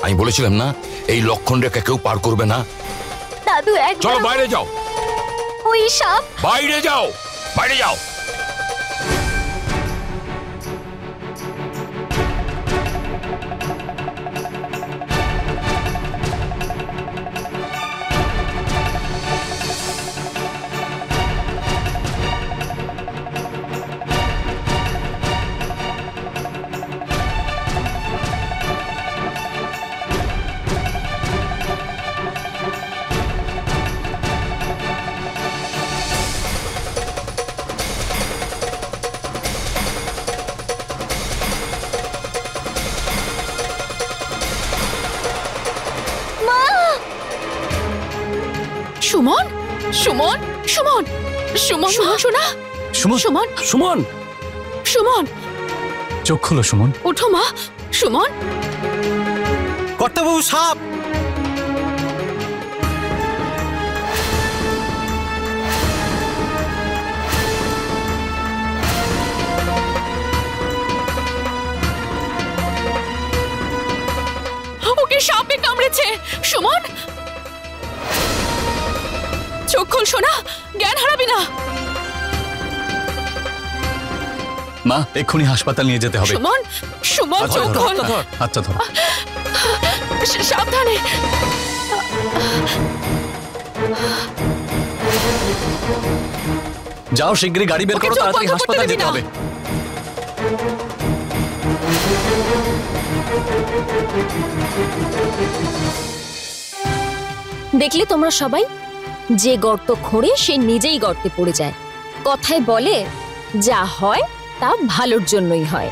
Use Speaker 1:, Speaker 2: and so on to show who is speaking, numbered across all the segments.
Speaker 1: আমি বলেছিলাম না এই লক্ষণ রেখা কেউ পার করবে না।
Speaker 2: দাদু একদম।
Speaker 1: চলো বাইরে যাও।
Speaker 2: ওই সাপ।
Speaker 1: বাইরে যাও, বাইরে যাও।
Speaker 3: সুমন, সুমন, সুমন, সুমন, শোনা,
Speaker 4: সুমন,
Speaker 3: সুমন,
Speaker 4: সুমন,
Speaker 3: সুমন,
Speaker 4: চোখ খোলো সুমন।
Speaker 3: ওঠো মা। সুমন,
Speaker 4: কর্তাবাবু সাপ।
Speaker 3: ওকে সাপে কামড়েছে। সুমন, চোখ খোল সোনা, জ্ঞান হারাবি না।
Speaker 4: মা এক্ষুনি হাসপাতাল নিয়ে যেতে হবে।
Speaker 3: সুমন, সুমন, চোখ খোল।
Speaker 4: আচ্ছা ধরো।
Speaker 3: সাবধানে।
Speaker 4: যাও শিগগিরই গাড়ি বের করো, তাড়াতাড়ি হাসপাতাল যেতে হবে।
Speaker 2: দেখলে তোমরা সবাই, যে গর্ত খোঁড়ে সে নিজেই গর্তে পড়ে যায়। কথায় বলে যা হয় তা ভালোর জন্যই হয়।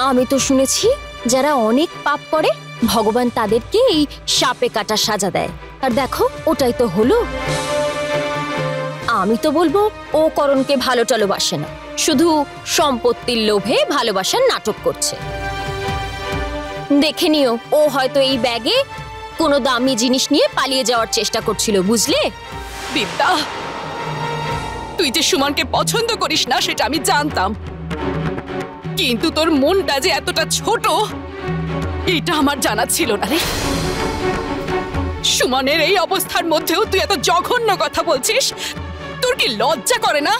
Speaker 2: আমি তো শুনেছি যারা অনেক পাপ করে ভগবান তাদেরকে এই সাপে কাটা সাজা দেয়। আর দেখো ওটাই তো হলো। আমি তো বলবো ও করণকে ভালো টালোবাসে না, শুধু সম্পত্তির লোভে ভালোবাসার নাটক করছে। দেখে নিও, ও হয়তো এই ব্যাগে কোনো দামি জিনিস নিয়ে পালিয়ে যাওয়ার চেষ্টা করছিল, বুঝলে?
Speaker 3: বিদ্যা, তুই যে সুমনকে পছন্দ করিস না সেটা আমি জানতাম, কিন্তু তোর মনটা যে এতটা ছোট এটা আমার জানা ছিল না রে। সুমনের এই অবস্থার মধ্যেও তুই এত জঘন্য কথা বলছিস, তোর কি লজ্জা করে না?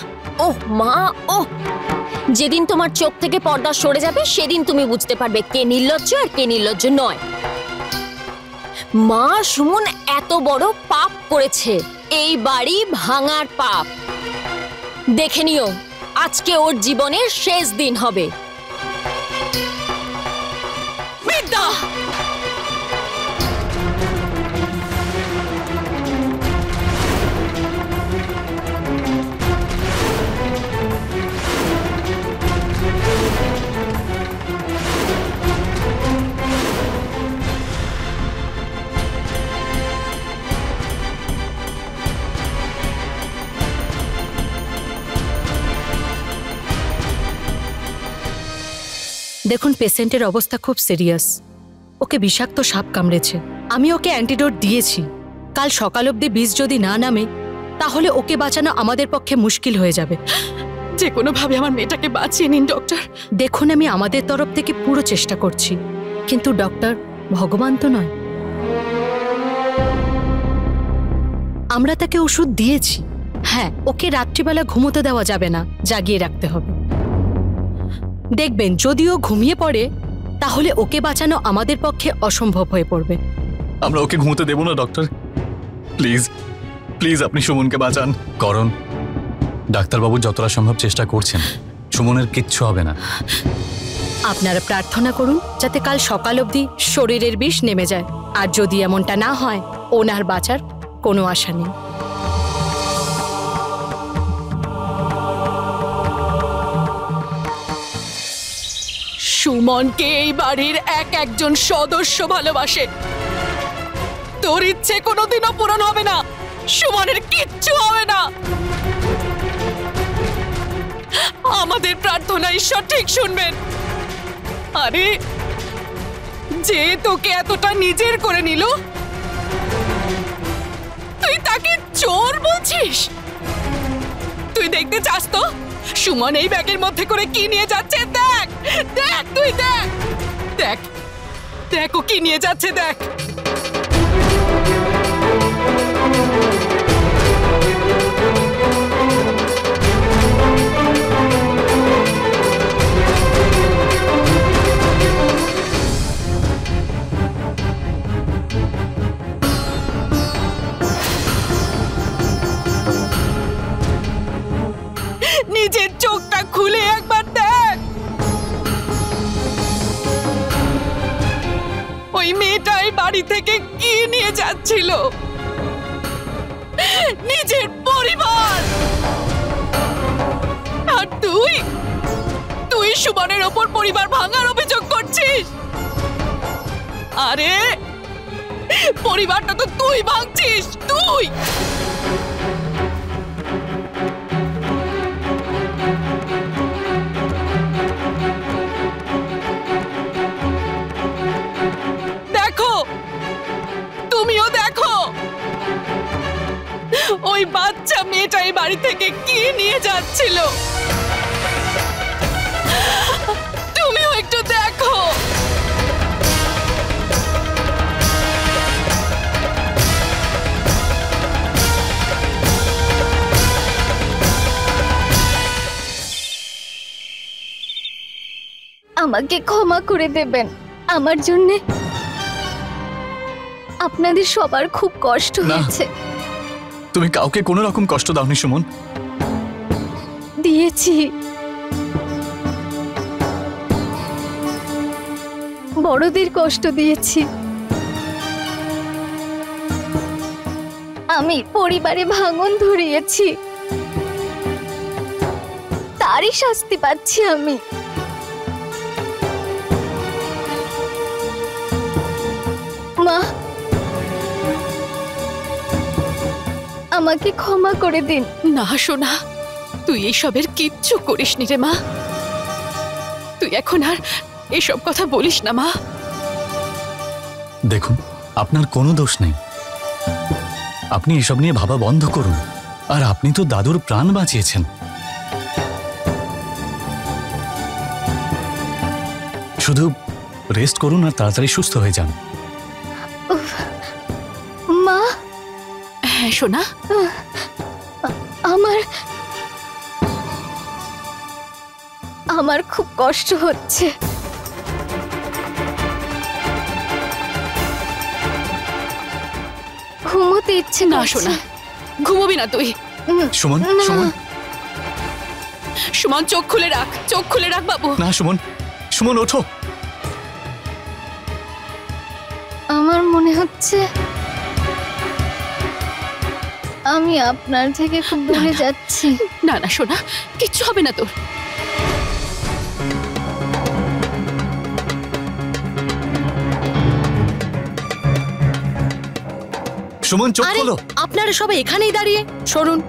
Speaker 2: ওহ মা, ওহ, যেদিন তোমার চোখ থেকে পর্দা সরে যাবে সেদিন তুমি বুঝতে পারবে কে নির্লজ্জ আর কে নির্লজ্জ নয়। মা, সুমন এত বড় পাপ করেছে, এই বাড়ি ভাঙার পাপ। দেখে নিও, আজকে ওর জীবনের শেষ দিন হবে।
Speaker 3: বিদ্যা,
Speaker 5: দেখুন পেশেন্টের অবস্থা খুব সিরিয়াস, ওকে বিষাক্ত সাপ কামড়েছে। আমি ওকে অ্যান্টিডোট দিয়েছি, কাল সকাল অবধি বিষ যদি না নামে তাহলে ওকে বাঁচানো আমাদের পক্ষে মুশকিল হয়ে যাবে।
Speaker 3: যে কোনোভাবে আমার মেয়েটাকে বাঁচিয়ে নিন ডক্টর।
Speaker 5: দেখুন আমি আমাদের তরফ থেকে পুরো চেষ্টা করছি, কিন্তু ডক্টর ভগবান তো নয়। আমরা তাকে ওষুধ দিয়েছি, হ্যাঁ ওকে রাত্রিবেলা ঘুমোতে দেওয়া যাবে না, জাগিয়ে রাখতে হবে। দেখবেন যদিও ঘুমিয়ে পড়ে তাহলে ওকে বাঁচানো আমাদের পক্ষে অসম্ভব হয়ে পড়বে।
Speaker 4: আমরা ওকে ঘুমোতে দেব না ডক্টর, প্লিজ প্লিজ আপনি সুমনকে বাঁচান। করণ, ডাক্তারবাবু যতটা সম্ভব চেষ্টা করছেন, সুমনের কিচ্ছু হবে না।
Speaker 5: আপনারা প্রার্থনা করুন যাতে কাল সকাল অবধি শরীরের বিষ নেমে যায়, আর যদি এমনটা না হয় ওনার বাঁচার কোনো আশা নেই।
Speaker 3: সুমনকে এই বাড়ির একজন সদস্য ভালোবাসে, তোর ইচ্ছে কোনোদিনও পূরণ হবে না। সুমনের কিচ্ছু হবে না। আমাদের প্রার্থনা ঈশ্বর ঠিক শুনবেন। আরে যে তোকে এতটা নিজের করে নিল, তুই তাকে চোর বলছিস? তুই দেখতে চাস তো সুমন এই ব্যাগের মধ্যে করে কি নিয়ে যাচ্ছে? দেখ দেখ, তুই দেখ। দেখ দেখ ও কি নিয়ে যাচ্ছে দেখ। নিজের চোখটা খুলে একবার দেখ, ওই মেয়েটাই বাড়ি থেকে কি নিয়ে যাচ্ছিল, নিজের পরিবার। আর তুই তুই সুমনের ওপর পরিবার ভাঙার অভিযোগ করছিস। আরে পরিবারটা তো তুই ভাঙছিস, তুই। দেখো তুমিও দেখো ওই বাচ্চা মেয়েটা এই বাড়ি থেকে কি নিয়ে যাচ্ছিল, তুমিও একটু দেখো।
Speaker 2: আমাকে ক্ষমা করে দেবেন, আমার জন্যে আপনাদের সবার খুব কষ্ট
Speaker 4: না।
Speaker 2: হয়েছে।
Speaker 4: তুমি কাউকে কোনো রকম কষ্ট দাওনি সুমন।
Speaker 2: দিয়েছি, বড়দের কষ্ট দিয়েছি। আমি পরিবারে ভাঙন ধরিয়েছি, তারই শাস্তি পাচ্ছি আমি। মা, আমাকে ক্ষমা করে দিন।
Speaker 3: না সোনা, তুই এসবের কিচ্ছু করিসনি রে মা। তুই এখন আর এসব কথা বলিস না মা।
Speaker 4: দেখুন, আপনার কোনো দোষ নেই। আপনি এসব নিয়ে ভাবা বন্ধ করুন। আর আপনি তো দাদুর প্রাণ বাঁচিয়েছেন। শুধু রেস্ট করুন আর তাড়াতাড়ি সুস্থ হয়ে যান।
Speaker 2: মা,
Speaker 3: হ্যাঁ সোনা,
Speaker 2: আমার খুব কষ্ট হচ্ছে। ঘুমোতে ইচ্ছে
Speaker 3: না
Speaker 2: করছে।
Speaker 3: সোনা, ঘুমোবি না তুই।
Speaker 4: সুমন,
Speaker 2: না।
Speaker 4: সুমন,
Speaker 3: সুমন চোখ খুলে রাখ, চোখ খুলে রাখ বাবু।
Speaker 4: না সুমন, সুমন ওঠো।
Speaker 2: আমার মনে হচ্ছে আমি আপনার থেকে খুব দূরে যাচ্ছি।
Speaker 3: না না সোনা, কিচ্ছু হবে না তোর।
Speaker 4: সুমন চোখ
Speaker 5: আরে
Speaker 4: খোলো।
Speaker 5: আপনারা সবাই এখানেই দাঁড়িয়ে সরুন,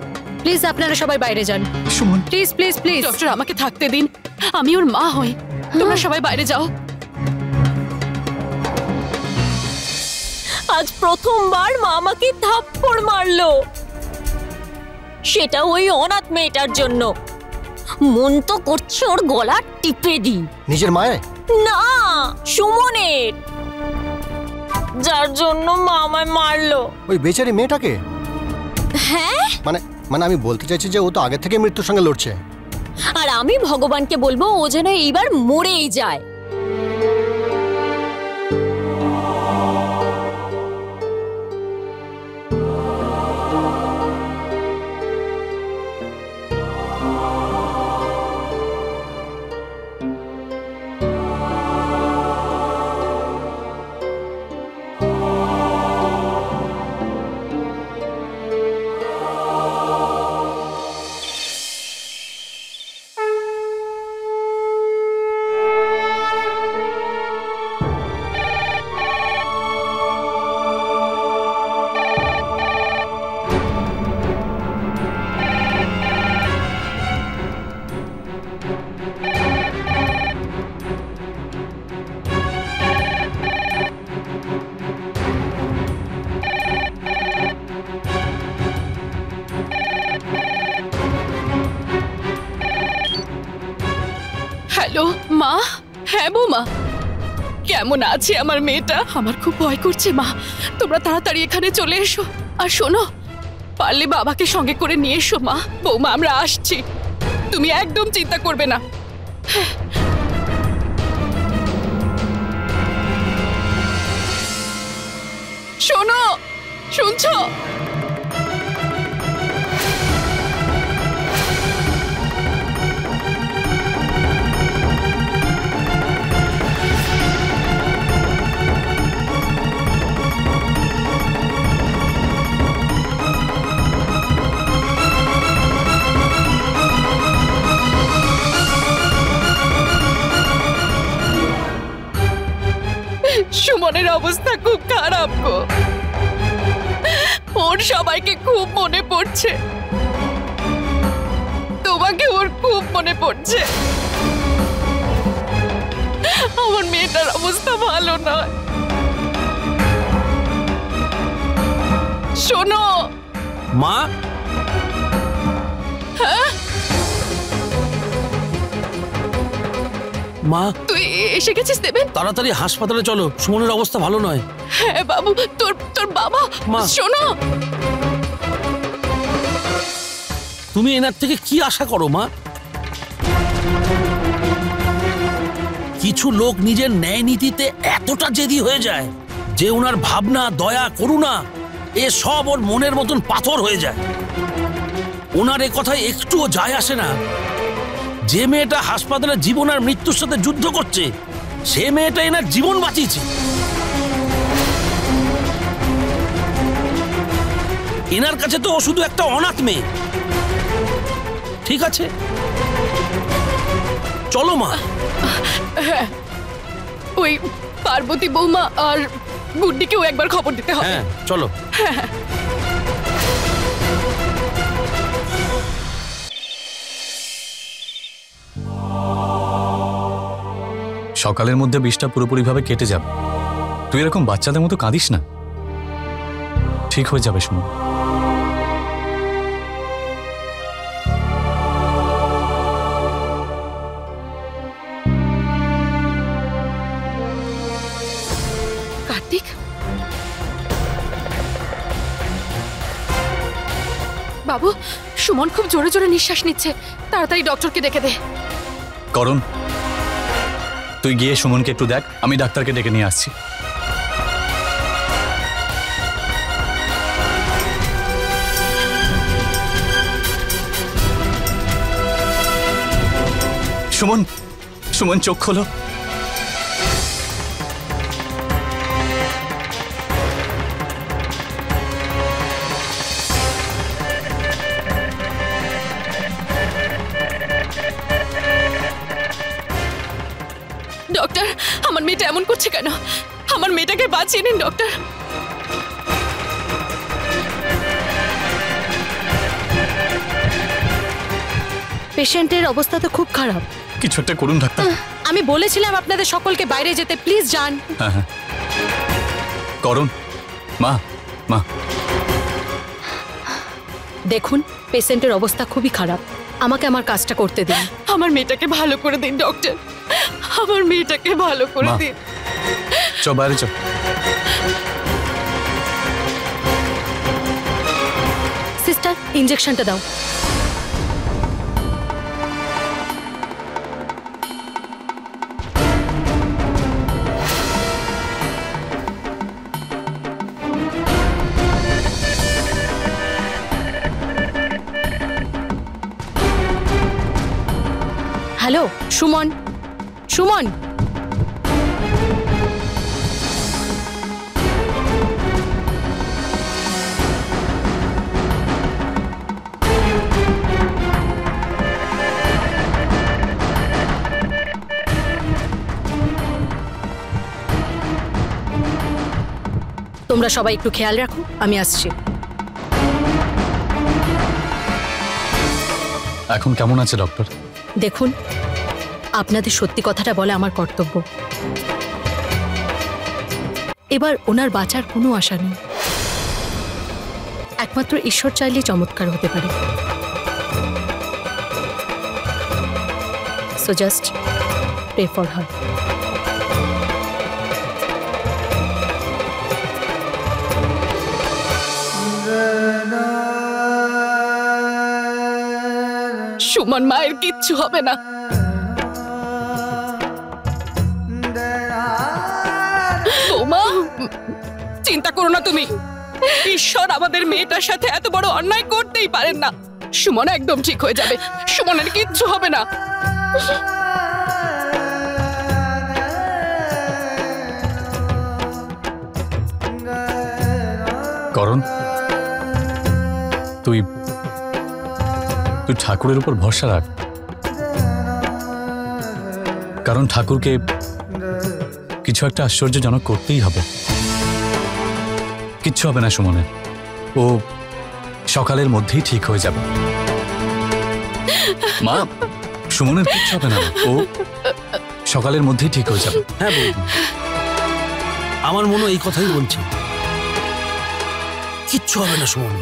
Speaker 5: প্লিজ আপনারা সবাই বাইরে যান।
Speaker 4: Suman,
Speaker 5: please please please.
Speaker 3: Doctor আমাকে থাকতে দিন, আমি ওর মা হই। তোমরা সবাই বাইরে যাও।
Speaker 2: আজ প্রথমবার মা আমাকে থাপ্পড় মারলো, সেটা ওই অনাথ মেয়েটার জন্য। মন তো করছে ওর গলা টিপে দিই।
Speaker 6: নিজের মায়ের?
Speaker 2: না, সুমনের, যার জন্য মা আমায় মারলো।
Speaker 6: ওই বেচারি মেয়েটাকে?
Speaker 2: হ্যাঁ,
Speaker 6: মানে আমি বলতে চাইছি যে ও তো আগে থেকে মৃত্যুর সঙ্গে লড়ছে।
Speaker 2: আর আমি ভগবানকে বলবো ও যেন এইবার মরেই যায়।
Speaker 3: হ্যালো মা। হ্যাঁ বৌমা, কেমন আছে আমার মেয়েটা? আমার খুব ভয় করছে মা। তোমরা তাড়াতাড়ি এখানে চলে এসো। আর শোনো, পারলে বাবাকে সঙ্গে করে নিয়ে এসো মা। বৌমা, আমরা আসছি, তুমি একদম চিন্তা করবে না। শোনো, শুনছো? সুমনের অবস্থা খুব খারাপ গো। ওর সবাইকে খুব মনে পড়ছে, তোমাকে ওর খুব মনে পড়ছে। আমার মেয়েটার অবস্থা ভালো নয়। শোনো
Speaker 7: মা, মা
Speaker 3: তুই এসে গেছিস দেবেন?
Speaker 7: তাড়াতাড়ি হাসপাতালে চলো, সুমনের অবস্থা ভালো নয়।
Speaker 3: হ্যাঁ বাবু, তোর বাবা।
Speaker 7: মা।
Speaker 3: শোনো,
Speaker 7: তুমি এনার থেকে কি আশা করো মা? কিছু লোক নিজের ন্যায় নীতিতে এতটা জেদি হয়ে যায় যে ওনার ভাবনা, দয়া, করুণা এ সব ওর মনের মতন পাথর হয়ে যায়। ওনার এ কথায় একটুও যায় আসে না যে মেয়েটা হাসপাতালে জীবন আর মৃত্যুর সাথে যুদ্ধ করছে, সে মেয়েটা এনার জীবন বাঁচিয়েছে। এনার কাছে তো ও শুধু একটা অনাথ মেয়ে। ঠিক আছে, চলো মা।
Speaker 3: ওই পার্বতী বৌমা আর গুড্ডিকেও একবার খবর দিতে হবে।
Speaker 7: হ্যাঁ চলো।
Speaker 4: সকালের মধ্যে বিষটা পুরোপুরিভাবে কেটে যাবে। তুই এরকম বাচ্চাদের মতো কাঁদিস না, ঠিক হয়ে যাবে সুমন।
Speaker 3: কার্তিক, বাবু, সুমন খুব জোরে জোরে নিঃশ্বাস নিচ্ছে, তাড়াতাড়ি ডক্টরকে ডেকে দে।
Speaker 4: করণ, তুই গিয়ে সুমনকে একটু দেখ, আমি ডাক্তারকে ডেকে নিয়ে আসছি। সুমন, সুমন চোখ খোলো।
Speaker 3: ডক্টর, আমার মেয়েটা এমন করছে কেন? আমার মেয়েটাকে বাঁচিয়ে নিন ডক্টর।
Speaker 5: পেশেন্টের অবস্থা তো খুব খারাপ।
Speaker 4: কিছু একটা করুন ডাক্তার।
Speaker 5: আমি বলেছিলাম আপনাদের সকলকে বাইরে যেতে, প্লিজ যান।
Speaker 4: হ্যাঁ হ্যাঁ, করণ, মা, মা
Speaker 5: দেখুন, পেশেন্টের অবস্থা খুবই খারাপ, আমাকে আমার কাজটা করতে দিন।
Speaker 3: আমার মেয়েটাকে ভালো করে দিন ডক্টর, আমার মেয়েটাকে ভালো করে
Speaker 4: মা।
Speaker 3: দিন।
Speaker 4: চ বাইরে চ।
Speaker 5: সিস্টার, ইঞ্জেকশনটা দাও। হ্যালো সুমন, সুমন, তোমরা সবাই একটু খেয়াল রাখো, আমি আসছি।
Speaker 4: এখন কেমন আছে ডক্টর?
Speaker 5: দেখুন, আপনাদের সত্যি কথাটা বলা আমার কর্তব্য। এবার ওনার বাঁচার কোনো আশা নেই, একমাত্র ঈশ্বর চাইলে চমৎকার হতে পারে। So just pray for her.
Speaker 3: আমার মায়ের কিচ্ছু হবে না। বৌমা, চিন্তা করো না তুমি। ঈশ্বর আমাদের মেয়েটার সাথে এত বড় অন্যায় করতেই পারেন না। সুমন একদম ঠিক হয়ে যাবে, সুমনের কিচ্ছু হবে না।
Speaker 4: করণ, তুই ঠাকুরের উপর ভরসা রাখ, কারণ ঠাকুরকে কিছু একটা আশ্চর্যজনক করতেই হবে। কিচ্ছু হবে না সুমনের, ও সকালের মধ্যেই ঠিক হয়ে যাবে। মা, সুমনের কিচ্ছু হবে না, ও সকালের মধ্যেই ঠিক হয়ে যাবে।
Speaker 7: হ্যাঁ বৌদি, আমার মনে এই কথাই বলছে, কিচ্ছু হবে না সুমন।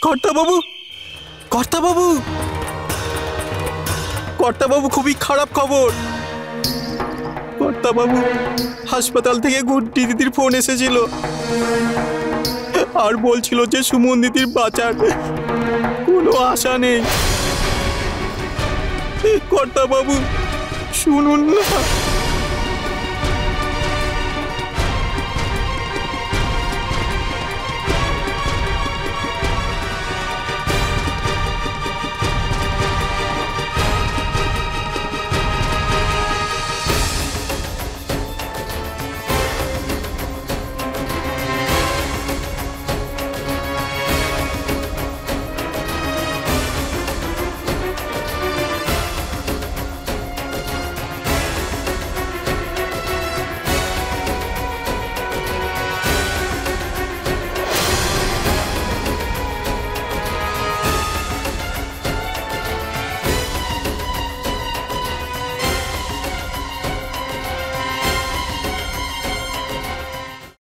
Speaker 8: কর্তাবাবু, কর্তাবাবু, কর্তাবাবু, খুবই খারাপ খবর। কর্তাবাবু, হাসপাতাল থেকে গুড্ডি দিদির ফোন এসেছিল আর বলছিল যে সুমন দিদির বাঁচার কোনো আশা নেই। কর্তাবাবু, শুনুন না।